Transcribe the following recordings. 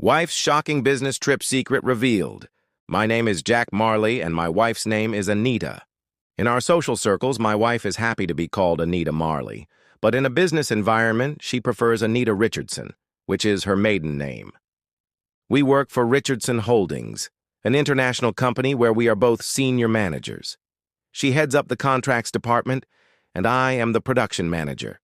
Wife's shocking business trip secret revealed. My name is Jack Marley, and my wife's name is Anita. In our social circles, my wife is happy to be called Anita Marley, but in a business environment, she prefers Anita Richardson, which is her maiden name. We work for Richardson Holdings, an international company where we are both senior managers. She heads up the contracts department, and I am the production manager.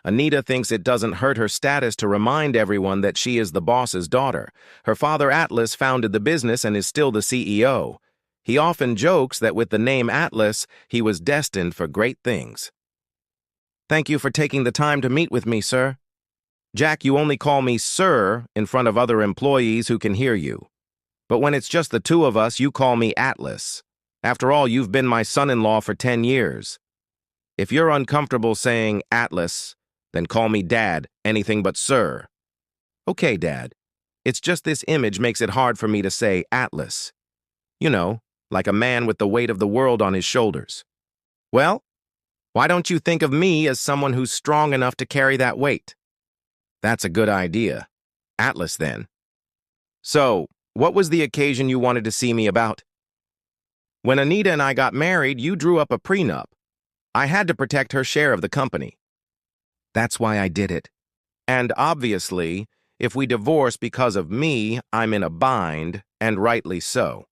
Anita thinks it doesn't hurt her status to remind everyone that she is the boss's daughter. Her father Atlas founded the business and is still the CEO. He often jokes that with the name Atlas, he was destined for great things. Thank you for taking the time to meet with me, sir. Jack, you only call me sir in front of other employees who can hear you. But when it's just the two of us, you call me Atlas. After all, you've been my son-in-law for 10 years. If you're uncomfortable saying Atlas, then call me Dad, anything but sir. Okay, Dad. It's just this image makes it hard for me to say Atlas. You know, like a man with the weight of the world on his shoulders. Well, why don't you think of me as someone who's strong enough to carry that weight? That's a good idea. Atlas, then. So, what was the occasion you wanted to see me about? When Anita and I got married, you drew up a prenup. I had to protect her share of the company. That's why I did it. And obviously, if we divorce because of me, I'm in a bind, and rightly so.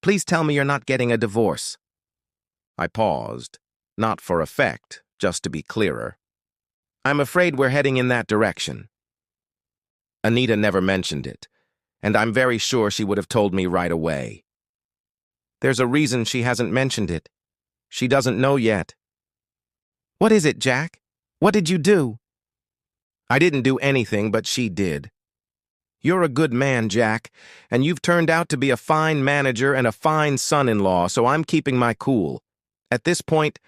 Please tell me you're not getting a divorce. I paused, not for effect, just to be clearer. I'm afraid we're heading in that direction. Anita never mentioned it, and I'm very sure she would have told me right away. There's a reason she hasn't mentioned it. She doesn't know yet. What is it, Jack? What did you do? I didn't do anything, but she did. You're a good man, Jack, and you've turned out to be a fine manager and a fine son-in-law, so I'm keeping my cool. At this point,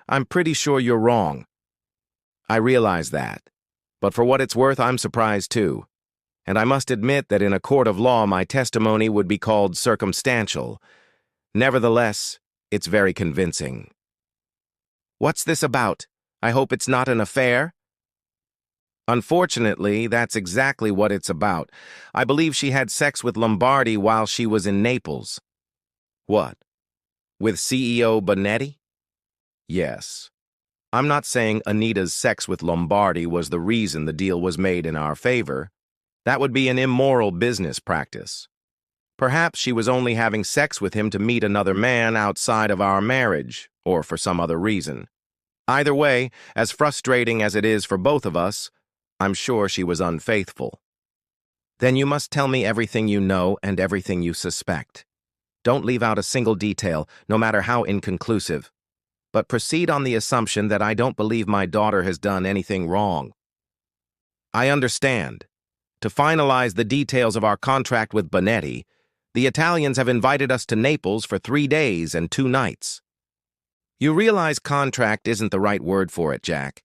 I'm pretty sure you're wrong. I realize that, but for what it's worth, I'm surprised too. And I must admit that in a court of law, my testimony would be called circumstantial. Nevertheless, it's very convincing. What's this about? I hope it's not an affair? Unfortunately, that's exactly what it's about. I believe she had sex with Lombardi while she was in Naples. What? With CEO Bonetti? Yes. I'm not saying Anita's sex with Lombardi was the reason the deal was made in our favor. That would be an immoral business practice. Perhaps she was only having sex with him to meet another man outside of our marriage, or for some other reason. Either way, as frustrating as it is for both of us, I'm sure she was unfaithful. Then you must tell me everything you know and everything you suspect. Don't leave out a single detail, no matter how inconclusive. But proceed on the assumption that I don't believe my daughter has done anything wrong. I understand. To finalize the details of our contract with Bonetti, the Italians have invited us to Naples for 3 days and 2 nights. You realize contract isn't the right word for it, Jack.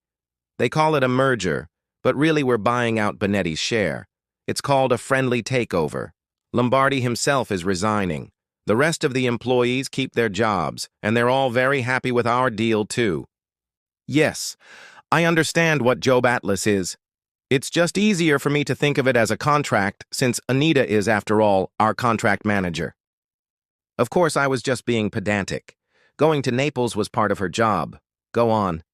They call it a merger, but really we're buying out Bonetti's share. It's called a friendly takeover. Lombardi himself is resigning. The rest of the employees keep their jobs, and they're all very happy with our deal, too. Yes, I understand what Job Atlas is. It's just easier for me to think of it as a contract since Anita is, after all, our contract manager. Of course, I was just being pedantic. Going to Naples was part of her job. Go on.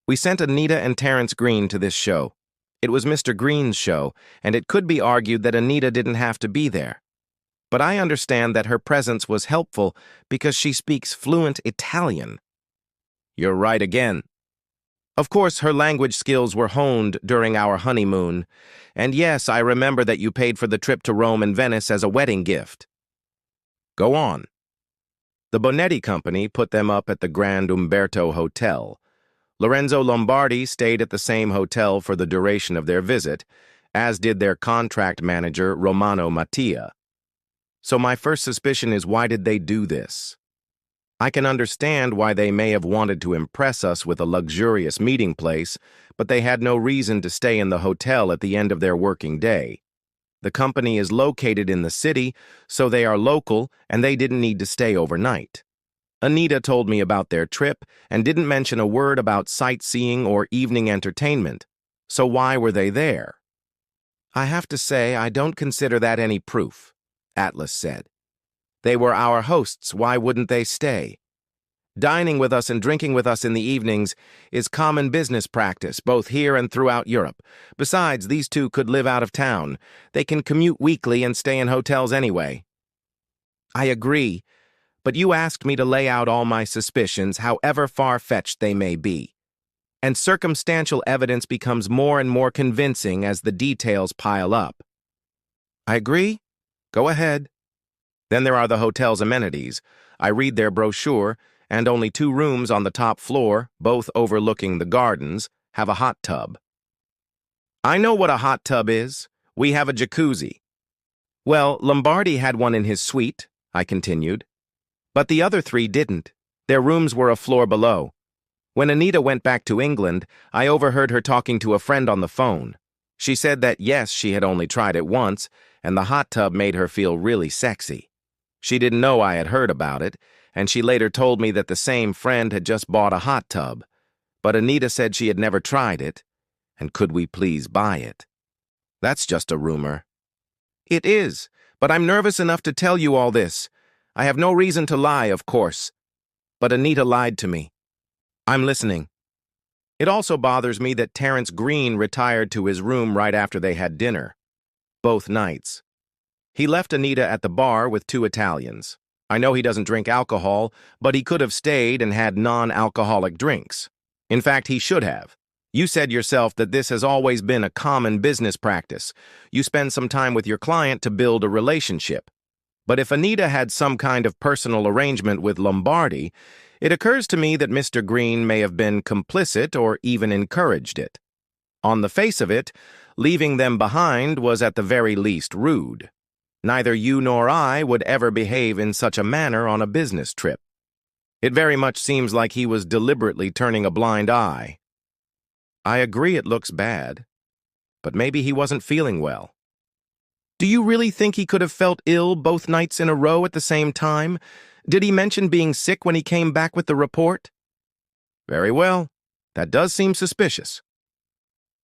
We sent Anita and Terrence Green to this show. It was Mr. Green's show, and it could be argued that Anita didn't have to be there. But I understand that her presence was helpful because she speaks fluent Italian. You're right again. Of course, her language skills were honed during our honeymoon. And yes, I remember that you paid for the trip to Rome and Venice as a wedding gift. Go on. The Bonetti Company put them up at the Grand Umberto Hotel. Lorenzo Lombardi stayed at the same hotel for the duration of their visit, as did their contract manager, Romano Mattia. So my first suspicion is, why did they do this? I can understand why they may have wanted to impress us with a luxurious meeting place, but they had no reason to stay in the hotel at the end of their working day. The company is located in the city, so they are local, and they didn't need to stay overnight. Anita told me about their trip and didn't mention a word about sightseeing or evening entertainment. So why were they there? I have to say, I don't consider that any proof, Atlas said. They were our hosts, why wouldn't they stay? Dining with us and drinking with us in the evenings is common business practice, both here and throughout Europe. Besides, these two could live out of town. They can commute weekly and stay in hotels anyway. I agree, but you asked me to lay out all my suspicions, however far-fetched they may be. And circumstantial evidence becomes more and more convincing as the details pile up. I agree. Go ahead. Then there are the hotel's amenities. I read their brochure, and only 2 rooms on the top floor, both overlooking the gardens, have a hot tub. I know what a hot tub is. We have a jacuzzi. Well, Lombardi had one in his suite, I continued. But the other 3 didn't. Their rooms were a floor below. When Anita went back to England, I overheard her talking to a friend on the phone. She said that yes, she had only tried it once, and the hot tub made her feel really sexy. She didn't know I had heard about it, and she later told me that the same friend had just bought a hot tub. But Anita said she had never tried it, and could we please buy it? That's just a rumor. It is, but I'm nervous enough to tell you all this. I have no reason to lie, of course. But Anita lied to me. I'm listening. It also bothers me that Terence Green retired to his room right after they had dinner. Both nights. He left Anita at the bar with 2 Italians. I know he doesn't drink alcohol, but he could have stayed and had non-alcoholic drinks. In fact, he should have. You said yourself that this has always been a common business practice. You spend some time with your client to build a relationship. But if Anita had some kind of personal arrangement with Lombardi, it occurs to me that Mr. Green may have been complicit or even encouraged it. On the face of it, leaving them behind was at the very least rude. Neither you nor I would ever behave in such a manner on a business trip. It very much seems like he was deliberately turning a blind eye. I agree it looks bad, but maybe he wasn't feeling well. Do you really think he could have felt ill both nights in a row at the same time? Did he mention being sick when he came back with the report? Very well. That does seem suspicious.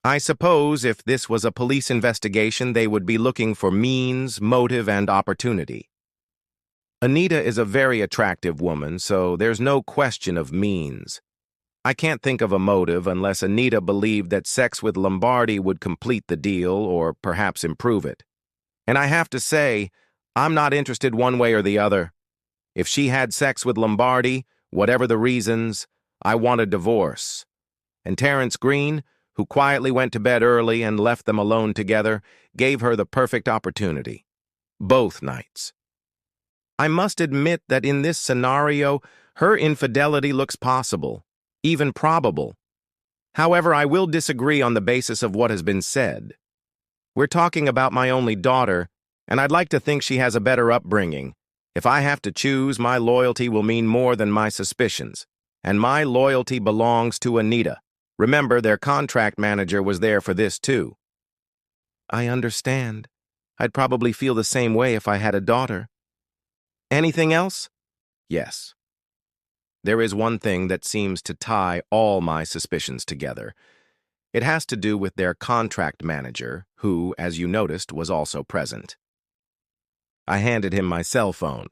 I suppose if this was a police investigation, they would be looking for means, motive, and opportunity. Anita is a very attractive woman, so there's no question of means. I can't think of a motive unless Anita believed that sex with Lombardi would complete the deal or perhaps improve it. And I have to say, I'm not interested one way or the other. If she had sex with Lombardi, whatever the reasons, I want a divorce. And Terence Green, who quietly went to bed early and left them alone together, gave her the perfect opportunity. Both nights. I must admit that in this scenario, her infidelity looks possible, even probable. However, I will disagree on the basis of what has been said. We're talking about my only daughter, and I'd like to think she has a better upbringing. If I have to choose, my loyalty will mean more than my suspicions. And my loyalty belongs to Anita. Remember, their contract manager was there for this, too. I understand. I'd probably feel the same way if I had a daughter. Anything else? Yes. There is one thing that seems to tie all my suspicions together. It has to do with their contract manager, who, as you noticed, was also present. I handed him my cell phone.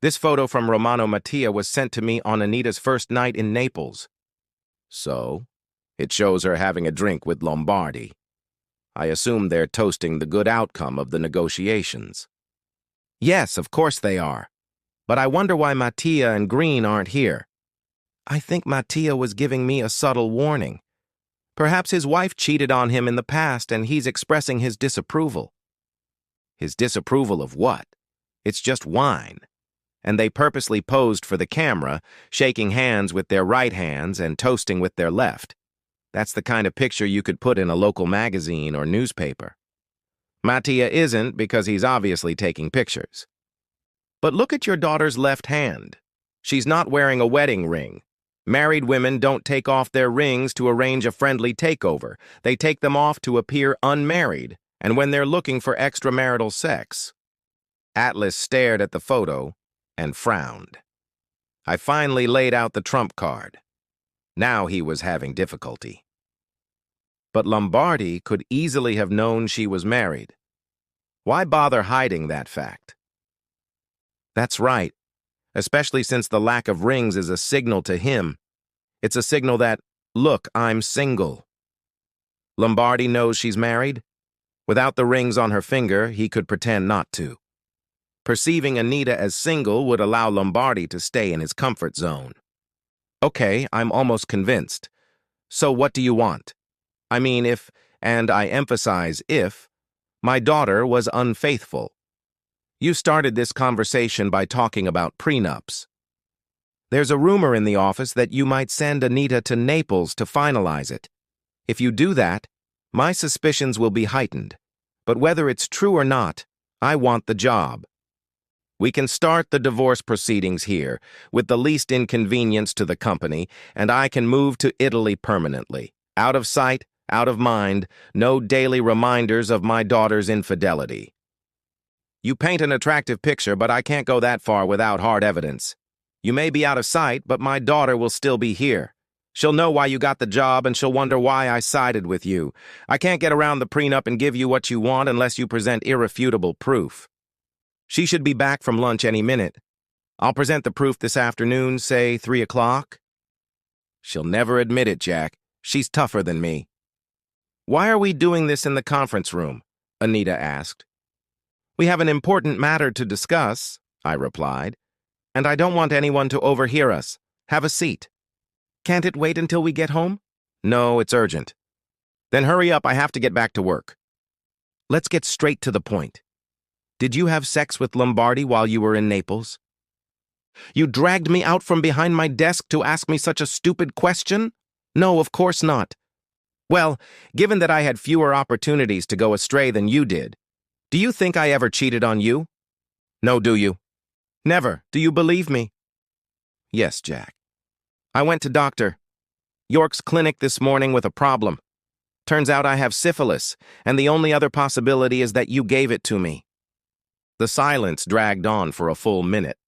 This photo from Romano Mattia was sent to me on Anita's first night in Naples. So, it shows her having a drink with Lombardi. I assume they're toasting the good outcome of the negotiations. Yes, of course they are. But I wonder why Mattia and Green aren't here. I think Mattia was giving me a subtle warning. Perhaps his wife cheated on him in the past and he's expressing his disapproval. His disapproval of what? It's just wine. And they purposely posed for the camera, shaking hands with their right hands and toasting with their left. That's the kind of picture you could put in a local magazine or newspaper. Mattia isn't because he's obviously taking pictures. But look at your daughter's left hand. She's not wearing a wedding ring. Married women don't take off their rings to arrange a friendly takeover. They take them off to appear unmarried, and when they're looking for extramarital sex. Atlas stared at the photo and frowned. I finally laid out the trump card. Now he was having difficulty. but Lombardi could easily have known she was married. Why bother hiding that fact? That's right, especially since the lack of rings is a signal to him. It's a signal that, look, I'm single. Lombardi knows she's married. Without the rings on her finger, he could pretend not to. Perceiving Anita as single would allow Lombardi to stay in his comfort zone. Okay, I'm almost convinced. So what do you want? I mean, if, and I emphasize if, my daughter was unfaithful. You started this conversation by talking about prenups. There's a rumor in the office that you might send Anita to Naples to finalize it. If you do that, my suspicions will be heightened. But whether it's true or not, I want the job. We can start the divorce proceedings here, with the least inconvenience to the company, and I can move to Italy permanently. Out of sight, out of mind, no daily reminders of my daughter's infidelity. You paint an attractive picture, but I can't go that far without hard evidence. You may be out of sight, but my daughter will still be here. She'll know why you got the job, and she'll wonder why I sided with you. I can't get around the prenup and give you what you want unless you present irrefutable proof. She should be back from lunch any minute. I'll present the proof this afternoon, say 3 o'clock. She'll never admit it, Jack. She's tougher than me. Why are we doing this in the conference room? Anita asked. We have an important matter to discuss, I replied, and I don't want anyone to overhear us. Have a seat. Can't it wait until we get home? No, it's urgent. Then hurry up, I have to get back to work. Let's get straight to the point. Did you have sex with Lombardi while you were in Naples? You dragged me out from behind my desk to ask me such a stupid question? No, of course not. Well, given that I had fewer opportunities to go astray than you did, do you think I ever cheated on you? No, do you? Never. Do you believe me? Yes, Jack. I went to Dr. York's clinic this morning with a problem. Turns out I have syphilis, and the only other possibility is that you gave it to me. The silence dragged on for a full minute.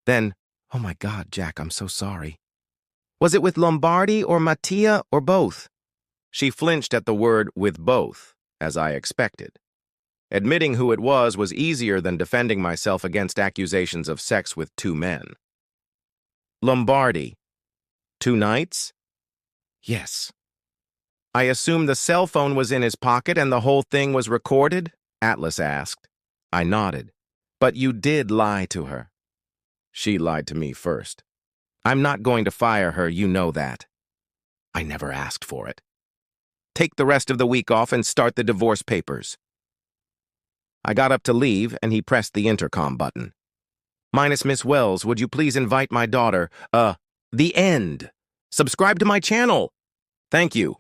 Then, oh my God, Jack, I'm so sorry. Was it with Lombardi or Mattia or both? She flinched at the word with both, as I expected. Admitting who it was easier than defending myself against accusations of sex with 2 men. Lombardi. 2 nights? Yes. I assume the cell phone was in his pocket and the whole thing was recorded? Atlas asked. I nodded. But you did lie to her. She lied to me first. I'm not going to fire her, you know that. I never asked for it. Take the rest of the week off and start the divorce papers. I got up to leave, and he pressed the intercom button. Minus Miss Wells, would you please invite my daughter? The end. Subscribe to my channel. Thank you.